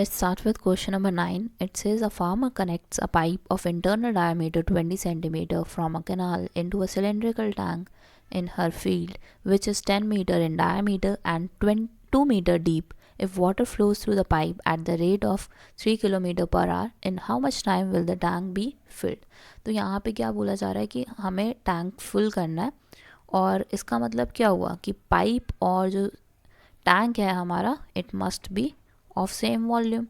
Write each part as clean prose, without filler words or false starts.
Let's start with question number 9. It says a farmer connects a pipe of internal diameter 20 cm from a canal into a cylindrical tank in her field, which is 10 meter in diameter and 2 meter deep. If water flows through the pipe at the rate of 3 km per hour, in how much time will the tank be filled? तो यहाँ पे क्या बोला जा रहा है कि हमें टैंक फुल करना है, और इसका मतलब क्या हुआ कि पाइप और जो टैंक है हमारा, it must be of same volume,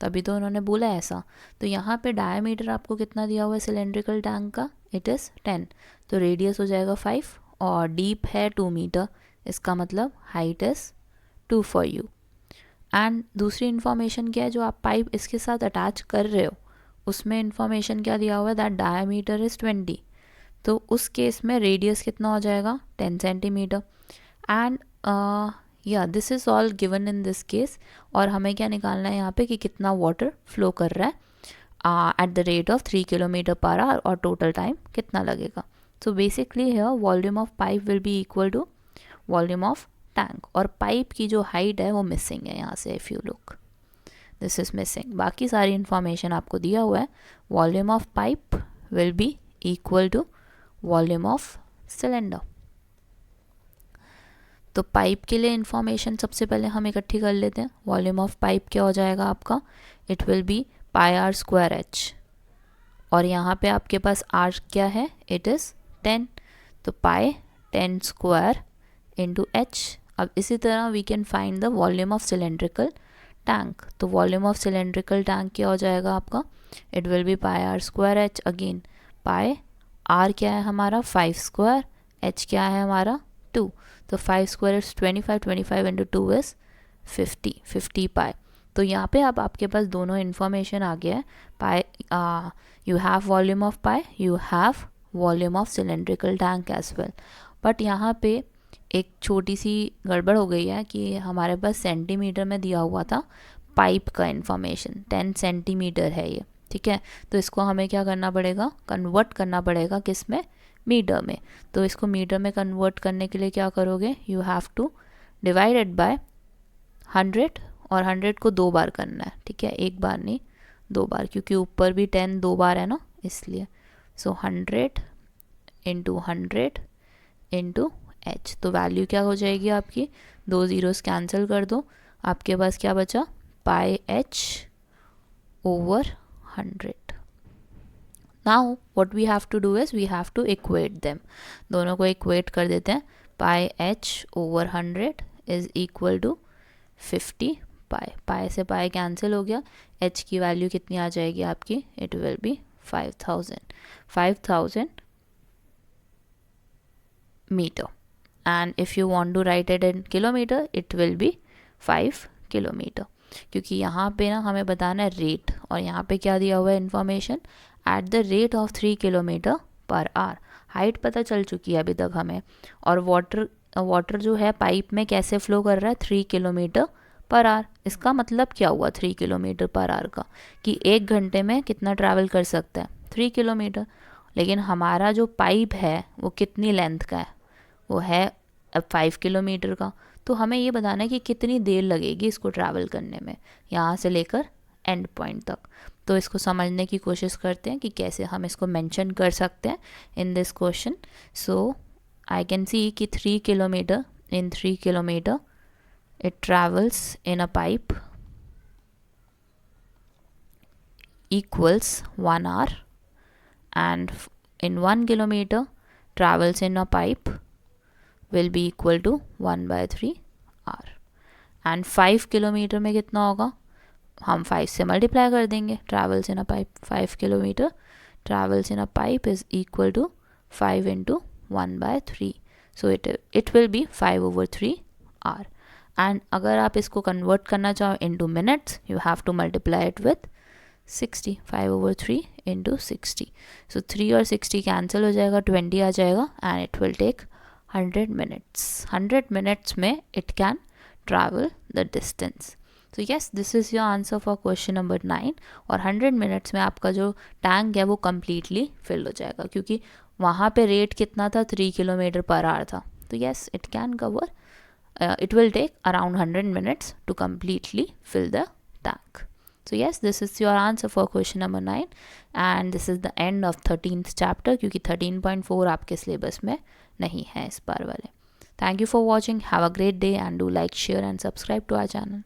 तभी तो उन्होंने बोला ऐसा। तो यहाँ पे डायमीटर आपको कितना दिया हुआ है सिलेंड्रिकल टैंक का, इट इज़ 10, तो रेडियस हो जाएगा 5 और डीप है 2 मीटर, इसका मतलब height is 2 for you. And दूसरी इन्फॉर्मेशन क्या है, जो आप पाइप इसके साथ अटैच कर रहे हो उसमें इन्फॉर्मेशन क्या दिया हुआ है, दैट डायमीटर इज़ 20, तो उस केस में रेडियस कितना हो जाएगा 10 सेंटीमीटर। एंड या this is all given in this case, और हमें क्या निकालना है यहाँ पे कि कितना वाटर फ्लो कर रहा है at the rate of 3 km per hour और टोटल टाइम कितना लगेगा। सो बेसिकली है volume of pipe will be equal to volume of tank, और पाइप की जो हाइट है वो मिसिंग है यहाँ से, if you look this is missing. बाकी सारी इन्फॉर्मेशन आपको दिया हुआ है। Volume of pipe will be equal to volume of cylinder. तो पाइप के लिए इन्फॉर्मेशन सबसे पहले हम इकट्ठी कर लेते हैं। वॉल्यूम ऑफ पाइप क्या हो जाएगा आपका, it will be pi r square h, और यहाँ पे आपके पास आर क्या है, इट इज़ 10, तो पाई 10 स्क्वायर इंटू एच। अब इसी तरह we can find the volume of cylindrical tank. तो वॉल्यूम ऑफ सिलेंड्रिकल टैंक क्या हो जाएगा आपका, it will be pi r square h, again pi r क्या है हमारा 5 स्क्वायर, एच क्या है हमारा 2, तो 5 स्क्वायर इज 25, 25 इंटू 2 इज 50 पाई। तो यहाँ पे अब आपके पास दोनों इन्फॉर्मेशन आ गया है। Pi you have volume of pi, you have volume of cylindrical tank as well. But यहाँ पे एक छोटी सी गड़बड़ हो गई है कि हमारे पास सेंटीमीटर में दिया हुआ था पाइप का इन्फॉर्मेशन, 10 सेंटीमीटर है ये, ठीक है। तो इसको हमें क्या करना पड़ेगा, कन्वर्ट करना पड़ेगा किस में, मीटर में। तो इसको मीटर में कन्वर्ट करने के लिए क्या करोगे, you have to divide it by 100, और 100 को 2 बार करना है, ठीक है, एक बार नहीं 2 बार, क्योंकि ऊपर भी 10 2 बार है ना, इसलिए। सो 100 इंटू 100 इंटू एच, तो वैल्यू क्या हो जाएगी आपकी, 2 ज़ीरोस कैंसिल कर दो, आपके पास क्या बचा, pi h over 100। Now what we have to do is we have to equate them, दोनों को इक्वेट कर देते हैं। Pi h over 100 is equal to 50 pi, pi से पाई कैंसिल हो गया, एच की वैल्यू कितनी आ जाएगी आपकी, it will be 5000 metre, and if you want to write it in kilometre it will be 5 kilometre, क्योंकि यहाँ पे ना हमें बताना है रेट, और यहाँ पे क्या दिया हुआ है information, eight the rate of 3 km per hour. Height पता चल चुकी है अभी तक हमें, और वाटर जो है पाइप में कैसे फ्लो कर रहा है 3 km पर आवर। इसका मतलब क्या हुआ 3 km पर आवर का, कि 1 घंटे में कितना ट्रैवल कर सकता है 3 km। लेकिन हमारा जो पाइप है वो कितनी लेंथ का है, वो है 5 km का, तो हमें ये बताना है कि कितनी देर लगेगी इसको ट्रैवल करने में यहाँ से लेकर एंड पॉइंट तक। तो इसको समझने की कोशिश करते हैं कि कैसे हम इसको मेंशन कर सकते हैं in this question. So I can see कि 3 km, in 3 km it travels in a pipe equals 1 hour, and in 1 km travels in a pipe will be equal to 1/3 hour, and 5 km में कितना होगा, हम 5 से multiply कर देंगे, travels in a pipe 5 km travels in a pipe is equal to 5 into 1/3, so it will be 5/3 hour. And अगर आप इसको कन्वर्ट करना चाहो into minutes, you have to multiply it with 60, 5/3 into 60, so 3 और 60 cancel हो जाएगा, 20 आ जाएगा, and it will take 100 minutes. 100 minutes में it can travel the distance. तो yes, this is your answer for question number 9, और 100 मिनट्स में आपका जो टैंक है वो कम्प्लीटली फिल हो जाएगा, क्योंकि वहाँ पे रेट कितना था 3 km पर आवर था। तो yes, it can cover, it will take around 100 minutes to completely fill the tank. So yes, this is your answer for question number 9 and this is the end of 13th chapter क्योंकि 13.4 आपके syllabus में नहीं है इस बार वाले. Thank you for watching. Have a great day and do like, share and subscribe to our channel.